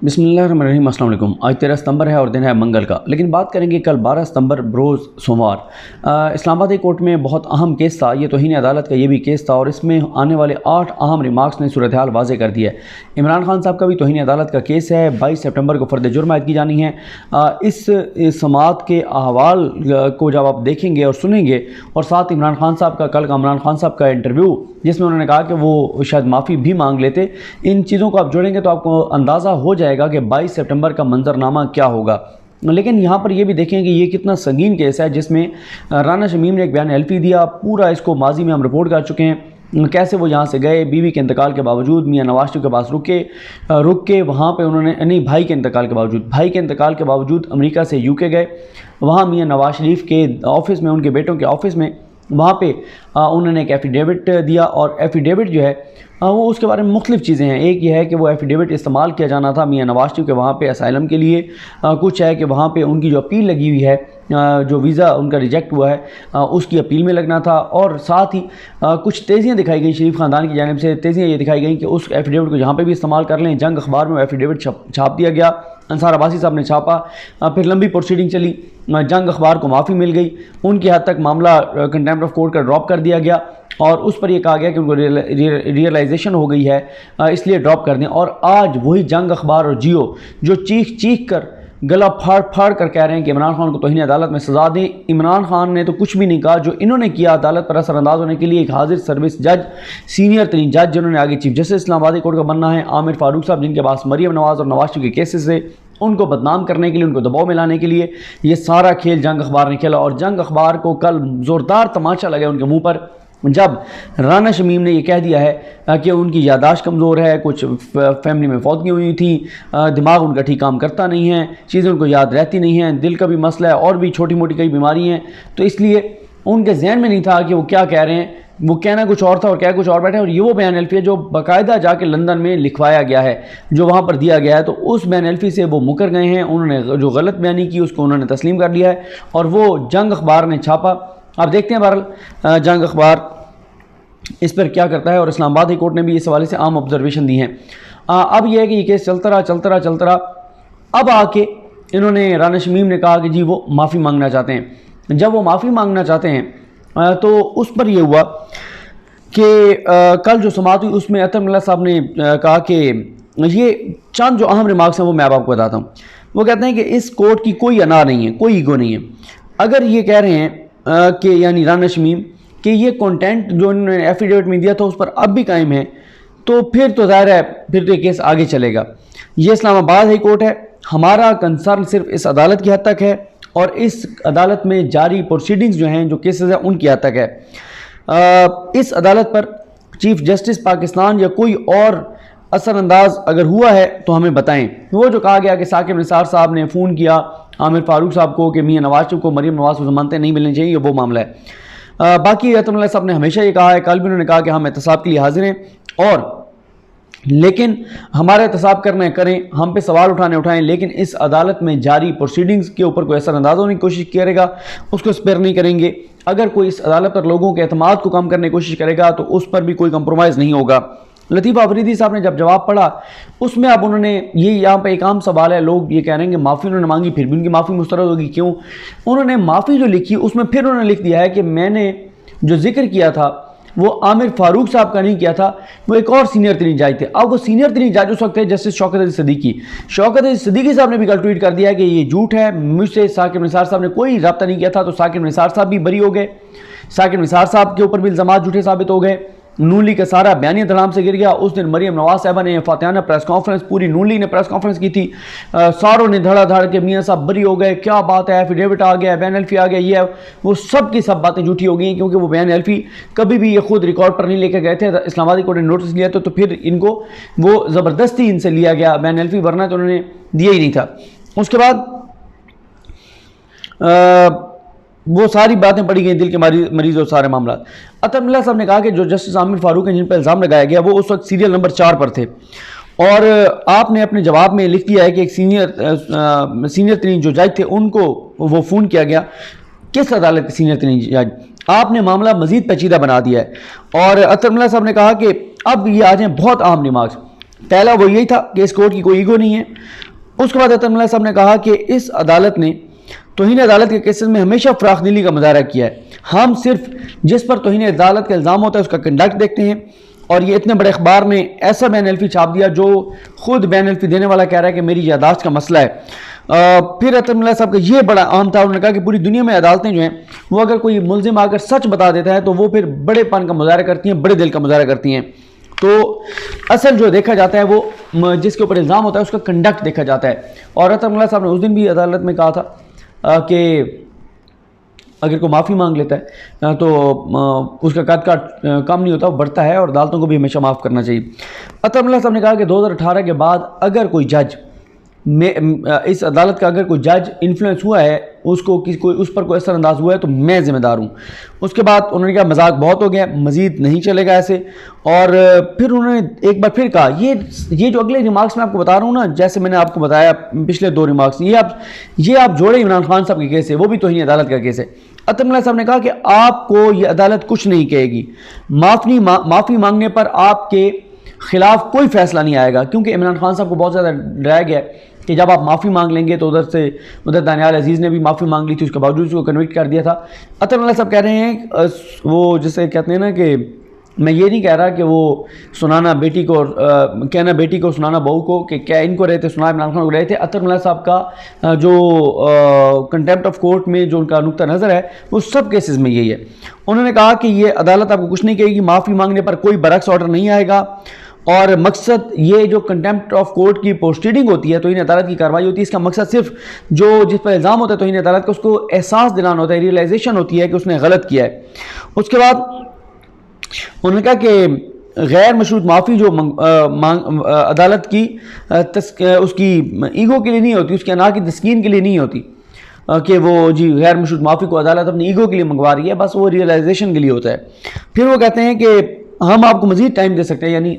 بسم اللہ الرحمن الرحیم۔ السلام علیکم۔ آج 13 ستمبر ہے اور دن ہے منگل کا، لیکن بات کریں گے کل 12 ستمبر بروز سوموار۔ اسلام آباد کورٹ میں بہت اہم کیس تھا، یہ توہین عدالت کا یہ بھی کیس تھا، اور اس میں آنے والے 8 اہم ریمارکس نے صورتحال واضح کر دی ہے۔ عمران خان صاحب کا بھی توہین عدالت کا کیس ہے، 22 سپٹمبر کو فرد جرم عائد کی جانی ہے۔ اس سماعت کے احوال کو جب آپ دیکھیں گے اور سنیں گے، اور ساتھ عمران خان صاحب کا کل کا عمران خان صاحب کا انٹرویو جس میں انہوں نے کہا کہ وہ شاید معافی بھی مانگ لیتے، ان چیزوں کو آپ جوڑیں گے تو آپ کو اندازہ ہو جائے گا کہ 22 سپٹمبر کا منظرنامہ کیا ہوگا۔ لیکن یہاں پر یہ بھی دیکھیں کہ یہ کتنا سنگین کیس ہے، جس میں رانا شمیم نے ایک بیان حلفی دیا، پورا اس کو ماضی میں ہم رپورٹ کر چکے ہیں، کیسے وہ یہاں سے گئے، بیوی کے انتقال کے باوجود میاں نواز شریف کے پاس رک کے وہاں پہ انہوں نے نہیں بھائی کے انتقال کے باوجود امریکہ سے یو کے گئے، وہاں میاں نواز شریف کے آفس میں، ان کے بیٹوں کے آفس میں، وہاں پہ انہوں نے ایک ایفیڈیوٹ دیا، اور ایفیڈیوٹ جو ہے وہ اس کے بارے میں مختلف چیزیں ہیں۔ ایک یہ ہے کہ وہ ایفیڈیوٹ استعمال کیا جانا تھا میاں نواز شریف کے وہاں پہ اسائلم کے لیے، کچھ ہے کہ وہاں پہ ان کی جو اپیل لگی ہوئی ہے، جو ویزا ان کا ریجیکٹ ہوا ہے، اس کی اپیل میں لگنا تھا، اور ساتھ ہی کچھ تیزیاں دکھائی گئیں شریف خاندان کی جانب سے۔ تیزیاں یہ دکھائی گئیں کہ اس ایفیڈیوٹ کو جہاں پہ بھی استعمال کر لیں۔ جنگ اخبار میں وہ ایفیڈیوٹ چھاپ دیا گیا، انصار عباسی صاحب نے چھاپا، پھر لمبی پروسیڈنگ چلی، جنگ اخبار کو معافی مل گئی، ان کی حد تک معاملہ کنٹیمپٹ آف کورٹ کا ڈراپ کر دیا گیا، اور اس پر یہ کہا گیا کہ ان کو ریئلائزیشن ہو گئی ہے، اس لیے ڈراپ کر دیں۔ اور آج وہی جنگ اخبار اور جیو جو چیخ کر گلا پھاڑ کر کہہ رہے ہیں کہ عمران خان کو توہین عدالت میں سزا دیں۔ عمران خان نے تو کچھ بھی نہیں کہا، جو انہوں نے کیا عدالت پر اثر انداز ہونے کے لیے ایک حاضر سروس جج، سینئر ترین جج جنہوں نے آگے چیف جسٹس اسلام آباد کورٹ کا بننا ہے، عامر فاروق صاحب، جن کے پاس مریم نواز اور نواز شریف کے کیسز سے، ان کو بدنام کرنے کے لیے، ان کو دباؤ میں لانے کے لیے یہ سارا کھیل جنگ اخبار نے کھیلا۔ اور جنگ اخبار کو کل زوردار تماشا لگا ان کے منہ پر جب رانا شمیم نے یہ کہہ دیا ہے کہ ان کی یادداشت کمزور ہے، کچھ فیملی میں فوتگی ہوئی تھی، دماغ ان کا ٹھیک کام کرتا نہیں ہے، چیزیں ان کو یاد رہتی نہیں ہیں، دل کا بھی مسئلہ ہے، اور بھی چھوٹی موٹی کئی بیماری ہیں، تو اس لیے ان کے ذہن میں نہیں تھا کہ وہ کیا کہہ رہے ہیں، وہ کہنا کچھ اور تھا اور کہہ کچھ اور بیٹھے۔ اور یہ وہ بیان حلفی ہے جو باقاعدہ جا کے لندن میں لکھوایا گیا ہے، جو وہاں پر دیا گیا ہے، تو اس بیان حلفی سے وہ مکر گئے ہیں، انہوں نے جو غلط بیانی کی اس کو انہوں نے تسلیم کر لیا ہے، اور وہ جنگ اخبار نے چھاپا۔ آپ دیکھتے ہیں بہرحال جنگ اخبار اس پر کیا کرتا ہے، اور اسلام آباد ہائی کورٹ نے بھی اس حوالے سے عام آبزرویشن دی ہیں۔ اب یہ ہے کہ یہ کیس چلتا رہا، اب آ کے انہوں نے رانا شمیم نے کہا کہ جی وہ معافی مانگنا چاہتے ہیں۔ جب وہ معافی مانگنا چاہتے ہیں تو اس پر یہ ہوا کہ کل جو سماعت ہوئی اس میں عطر ملا صاحب نے کہا کہ یہ چند جو اہم ریمارکس ہیں وہ میں آپ کو بتاتا ہوں۔ وہ کہتے ہیں کہ اس کورٹ کی کوئی انا نہیں ہے، کوئی ایگو نہیں ہے۔ اگر یہ کہہ رہے ہیں کہ یعنی رانا شمیم کہ یہ کنٹینٹ جو انہوں نے ایفیڈیوٹ میں دیا تھا اس پر اب بھی قائم ہے، تو پھر تو ظاہر ہے پھر تو یہ کیس آگے چلے گا۔ یہ اسلام آباد ہائی کورٹ ہے، ہمارا کنسرن صرف اس عدالت کی حد تک ہے، اور اس عدالت میں جاری پروسیڈنگز جو ہیں، جو کیسز ہیں، ان کی حد تک ہے۔ اس عدالت پر چیف جسٹس پاکستان یا کوئی اور اثر انداز اگر ہوا ہے تو ہمیں بتائیں۔ وہ جو کہا گیا کہ ثاقب نثار صاحب نے فون کیا عامر فاروق صاحب کو کہ میاں نواز شریف کو مریم نواز کو ضمانتیں نہیں ملنی چاہیے، یہ وہ معاملہ ہے۔ باقی عطر اللہ صاحب نے ہمیشہ یہ کہا ہے، کل بھی انہوں نے کہا کہ ہم احتساب کے لیے حاضر ہیں، اور لیکن ہمارا احتساب کرنا ہے کریں، ہم پہ سوال اٹھائیں، لیکن اس عدالت میں جاری پروسیڈنگز کے اوپر کوئی اثر انداز ہونے کی کوشش کرے گا اس کو اسپیئر نہیں کریں گے۔ اگر کوئی اس عدالت پر لوگوں کے اعتماد کو کم کرنے کی کوشش کرے گا تو اس پر بھی کوئی کمپرومائز نہیں ہوگا۔ لطیفہ افریدی صاحب نے جب جواب پڑھا اس میں اب انہوں نے یہاں پہ ایک عام سوال ہے، لوگ یہ کہہ رہے ہیں کہ معافی انہوں نے مانگی پھر بھی ان کی معافی مسترد ہوگی، کیوں؟ انہوں نے معافی جو لکھی اس میں پھر انہوں نے لکھ دیا ہے کہ میں نے جو ذکر کیا تھا وہ عامر فاروق صاحب کا نہیں کیا تھا، وہ ایک اور سینئر ترین جج تھے۔ اب وہ سینئر ترین جج اس وقت تھے جسٹس شوکت علی صدیقی صاحب نے بھی کل ٹویٹ کر دیا کہ یہ جھوٹ ہے، مجھ سے ثاقب نثار صاحب نے کوئی رابطہ نہیں کیا تھا، تو ثاقب نثار صاحب بھی بری ہو گئے، ثاقب نثار صاحب کے اوپر بھی الزامات جھوٹے ثابت ہو گئے، نون لیگ کا سارا بیانیہ دھڑام سے گر گیا۔ اس دن مریم نواز صاحبہ نے فاتحانہ پریس کانفرنس، پوری نون لیگ نے پریس کانفرنس کی تھی، ساروں نے دھڑا دھڑ کے میاں صاحب بری ہو گئے، کیا بات ہے، ایفیڈیوٹ آ گیا، بیان حلفی آ گیا، یہ وہ سب کی سب باتیں جھوٹی ہو گئی ہیں، کیونکہ وہ بیان حلفی کبھی بھی یہ خود ریکارڈ پر نہیں لے کے گئے تھے۔ اسلام آبادی کورٹ نے نوٹس لیا تو پھر ان کو وہ زبردستی ان سے لیا گیا بیان حلفی، ورنہ تو انہوں نے دیا ہی نہیں تھا۔ اس کے بعد وہ ساری باتیں پڑھی گئیں، دل کے مریض اور سارے معاملات۔ عطر اللہ صاحب نے کہا کہ جو جسٹس عامر فاروق ہیں جن پر الزام لگایا گیا وہ اس وقت سیریل نمبر 4 پر تھے، اور آپ نے اپنے جواب میں لکھ دیا ہے کہ ایک سینئر ترین جو جج تھے ان کو وہ فون کیا گیا۔ کس عدالت کے سینئر ترین جج؟ آپ نے معاملہ مزید پیچیدہ بنا دیا ہے۔ اور عطر اللہ صاحب نے کہا کہ اب یہ آ جائیں بہت اہم ریمارکس۔ پہلا وہ یہی تھا کہ اس کورٹ کی کوئی ایگو نہیں ہے۔ اس کے بعد عطا اللہ صاحب نے کہا کہ اس عدالت نے توہین عدالت کے کیسز میں ہمیشہ فراخ دلی کا مظاہرہ کیا ہے، ہم صرف جس پر توہین عدالت کا الزام ہوتا ہے اس کا کنڈکٹ دیکھتے ہیں، اور یہ اتنے بڑے اخبار میں ایسا بیان الفی چھاپ دیا جو خود بیان الفی دینے والا کہہ رہا ہے کہ میری یادداشت کا مسئلہ ہے۔ پھر عطا اللہ صاحب کا یہ بڑا عام تھا، انہوں نے کہا کہ پوری دنیا میں عدالتیں جو ہیں وہ اگر کوئی ملزم آ کر سچ بتا دیتا ہے تو وہ پھر بڑے پن کا مظاہرہ کرتی ہیں، بڑے دل کا مظاہرہ کرتی ہیں، تو اصل جو دیکھا جاتا ہے وہ جس کے اوپر الزام ہوتا ہے اس کا کنڈکٹ دیکھا جاتا ہے۔ اور عطا اللہ صاحب نے اس دن بھی عدالت میں کہا تھا کہ اگر کوئی معافی مانگ لیتا ہے تو اس کا قد کاٹ کم نہیں ہوتا، وہ بڑھتا ہے، اور عدالتوں کو بھی ہمیشہ معاف کرنا چاہیے۔ عطا اللہ صاحب نے کہا کہ 2018 کے بعد اگر کوئی جج اس عدالت کا اگر کوئی جج انفلوئنس ہوا ہے، اس پر کوئی اثر انداز ہوا ہے تو میں ذمہ دار ہوں۔ اس کے بعد انہوں نے کہا مذاق بہت ہو گیا، مزید نہیں چلے گا ایسے، اور پھر انہوں نے ایک بار پھر کہا یہ جو اگلے ریمارکس میں آپ کو بتا رہا ہوں نا، جیسے میں نے آپ کو بتایا پچھلے 2 ریمارکس، یہ آپ جوڑے عمران خان صاحب کے کیس ہے، وہ بھی توہین عدالت کا کیس ہے۔ عطا اللہ صاحب نے کہا کہ آپ کو یہ عدالت کچھ نہیں کہے گی، معافی مانگنے پر آپ کے خلاف کوئی فیصلہ نہیں آئے گا، کیونکہ عمران خان صاحب کو بہت زیادہ ڈرایا گیا ہے کہ جب آپ معافی مانگ لیں گے تو ادھر دانیال عزیز نے بھی معافی مانگ لی تھی، اس کے باوجود اس کو کنوکٹ کر دیا تھا۔ عطا اللہ صاحب کہہ رہے ہیں وہ جسے کہتے ہیں نا کہ میں یہ نہیں کہہ رہا کہ وہ سنانا بیٹی کو کہنا بیٹی کو سنانا بہو کو کہ کیا ان کو رہے تھے سنا عمران خان کو رہے تھے۔ عطا اللہ صاحب کا جو کنٹیمپٹ آف کورٹ میں جو ان کا نقطہ نظر ہے وہ سب کیسز میں یہی ہے۔ انہوں نے کہا کہ یہ عدالت آپ کو کچھ نہیں کہے گی، معافی مانگنے پر کوئی برعکس آرڈر نہیں آئے گا، اور مقصد یہ جو کنٹیمپٹ آف کورٹ کی پروسیڈنگ ہوتی ہے، توہین عدالت کی کارروائی ہوتی ہے، اس کا مقصد صرف جس پر الزام ہوتا ہے توہین عدالت کا اس کو احساس دلانا ہوتا ہے، ریئلائزیشن ہوتی ہے کہ اس نے غلط کیا ہے۔ اس کے بعد انہوں نے کہا کہ غیر مشروط معافی جو عدالت کی اس کی ایگو کے لیے نہیں ہوتی، اس کے انا کی تسکین کے لیے نہیں ہوتی کہ وہ غیر مشروط معافی کو عدالت اپنی ایگو کے لیے منگوا رہی ہے، بس وہ ریئلائزیشن کے لیے ہوتا ہے۔ پھر وہ کہتے ہیں کہ ہم آپ کو مزید ٹائم دے سکتے ہیں، یعنی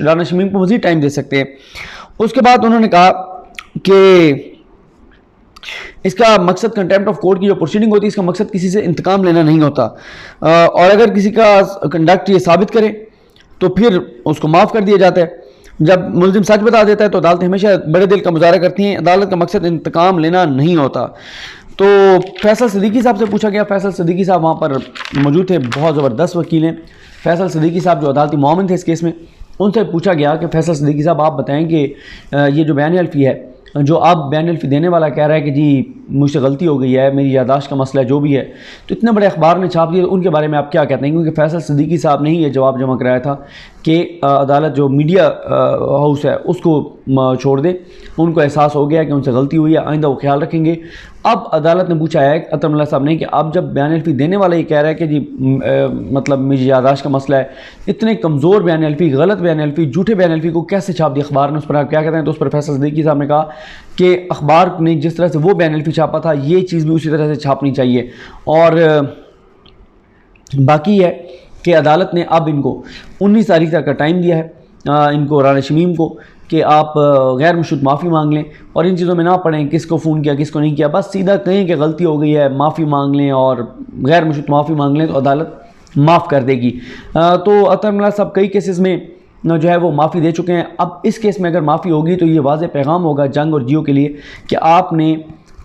رانا شمیم کو مزید ٹائم دے سکتے ہیں۔ اس کے بعد انہوں نے کہا کہ اس کا مقصد کنٹیمپٹ آف کورٹ کی جو پروسیڈنگ ہوتی ہے اس کا مقصد کسی سے انتقام لینا نہیں ہوتا، اور اگر کسی کا کنڈکٹ یہ ثابت کرے تو پھر اس کو معاف کر دیا جاتا ہے۔ جب ملزم سچ بتا دیتا ہے تو عدالتیں ہمیشہ بڑے دل کا مظاہرہ کرتی ہیں، عدالت کا مقصد انتقام لینا نہیں ہوتا۔ تو فیصل صدیقی صاحب سے پوچھا گیا، فیصل صدیقی صاحب وہاں پر موجود تھے، بہت زبردست وکیل ہیں فیصل صدیقی صاحب جو عدالتی معاون تھے اس کیس میں۔ ان سے پوچھا گیا کہ فیصل صدیقی صاحب آپ بتائیں کہ یہ جو بیان الفی ہے، جو آپ بیان الفی دینے والا کہہ رہا ہے کہ جی مجھ سے غلطی ہو گئی ہے، میری یادداشت کا مسئلہ ہے، جو بھی ہے، تو اتنے بڑے اخبار نے چھاپ دیا، ان کے بارے میں آپ کیا کہتے ہیں؟ کیونکہ فیصل صدیقی صاحب نے ہی یہ جواب جمع کرایا تھا کہ عدالت جو میڈیا ہاؤس ہے اس کو چھوڑ دے، ان کو احساس ہو گیا کہ ان سے غلطی ہوئی ہے، آئندہ وہ خیال رکھیں گے۔ اب عدالت نے پوچھا ہے عطا اللہ صاحب نے کہ اب جب بیان الفی دینے والا یہ کہہ رہا ہے کہ جی مطلب میری یادداشت کا مسئلہ ہے، اتنے کمزور بیان الفی، غلط بیان الفی، جھوٹے بیان الفی کو کیسے چھاپ دیا اخبار نے، اس پر آپ کیا کہتے ہیں؟ تو اس پر فیصل صدیقی صاحب نے کہا کہ اخبار نے جس طرح سے وہ بیان الفی چھاپا تھا یہ چیز بھی اسی طرح سے چھاپنی چاہیے، اور باقی ہے کہ عدالت نے اب ان کو 19 تاریخ تک کا ٹائم دیا ہے، ان کو رانا شمیم کو، کہ آپ غیر مشروط معافی مانگ لیں، اور ان چیزوں میں نہ پڑیں کس کو فون کیا کس کو نہیں کیا، بس سیدھا کہیں کہ غلطی ہو گئی ہے، معافی مانگ لیں، اور غیر مشروط معافی مانگ لیں تو عدالت معاف کر دے گی۔ تو عطا اللہ صاحب کئی کیسز میں جو ہے وہ معافی دے چکے ہیں، اب اس کیس میں اگر معافی ہوگی تو یہ واضح پیغام ہوگا جنگ اور جیو کے لیے کہ آپ نے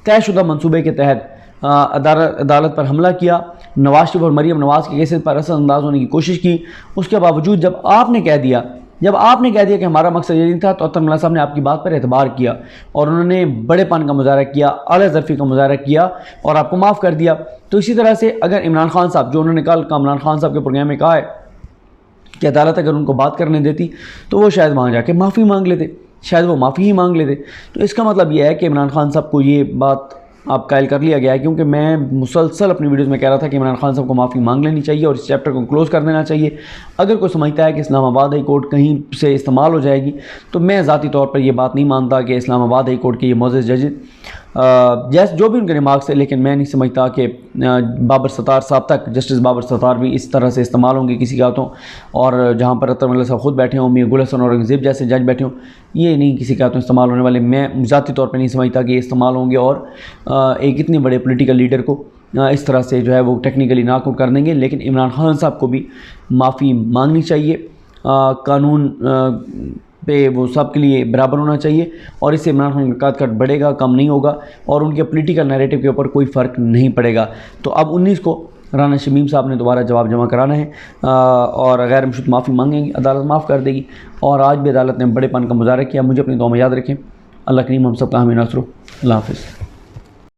طے شدہ منصوبے کے تحت عدالت پر حملہ کیا، نواز شریف اور مریم نواز کے کیسز پر اثر انداز ہونے کی کوشش کی، اس کے باوجود جب آپ نے کہہ دیا کہ ہمارا مقصد یہ نہیں تھا، تو عطا اللہ صاحب نے آپ کی بات پر اعتبار کیا، اور انہوں نے بڑے پن کا مظاہرہ کیا، اعلیٰ ظرفی کا مظاہرہ کیا، اور آپ کو معاف کر دیا۔ تو اسی طرح سے اگر عمران خان صاحب، جو انہوں نے کل عمران خان صاحب کے پروگرام میں کہا ہے کہ عدالت اگر ان کو بات کرنے دیتی تو وہ شاید وہاں جا کے معافی مانگ لیتے، شاید وہ معافی ہی مانگ لیتے۔ تو اس کا مطلب یہ ہے کہ عمران خان صاحب کو یہ بات آپ قائل کر لیا گیا ہے، کیونکہ میں مسلسل اپنی ویڈیوز میں کہہ رہا تھا کہ عمران خان صاحب کو معافی مانگ لینی چاہیے اور اس چیپٹر کو کلوز کر دینا چاہیے۔ اگر کوئی سمجھتا ہے کہ اسلام آباد ہائی کورٹ کہیں سے استعمال ہو جائے گی، تو میں ذاتی طور پر یہ بات نہیں مانتا کہ اسلام آباد ہائی کورٹ کے یہ معزز جج جو بھی ان کے ریمارکس ہے، لیکن میں نہیں سمجھتا کہ بابر ستار صاحب تک، جسٹس بابر ستار بھی اس طرح سے استعمال ہوں گے کسی ہاتھوں، اور جہاں پر عطا اللہ صاحب خود بیٹھے ہوں، میاں گل حسن اور اورنگزیب جیسے جج بیٹھے ہوں، یہ نہیں کسی کے ہاتھوں استعمال ہونے والے۔ میں ذاتی طور پہ نہیں سمجھتا کہ یہ استعمال ہوں گے اور ایک اتنے بڑے پولیٹیکل لیڈر کو اس طرح سے جو ہے وہ ٹیکنیکلی ناک آؤٹ کر دیں گے۔ لیکن عمران خان صاحب کو بھی معافی مانگنی چاہیے، قانون پہ وہ سب کے لیے برابر ہونا چاہیے، اور اس سے عمران خان کا کٹ بڑھے گا، کم نہیں ہوگا، اور ان کے پولیٹیکل نیریٹو کے اوپر کوئی فرق نہیں پڑے گا۔ تو اب 19 کو رانا شمیم صاحب نے دوبارہ جواب جمع کرانا ہے، اور غیر مشروط معافی مانگیں گے، عدالت معاف کر دے گی، اور آج بھی عدالت نے بڑے پن کا مظاہرہ کیا۔ مجھے اپنی دعا میں یاد رکھیں۔ اللہ کریم ہم سب کا حامی ناصر ہو۔ اللہ حافظ۔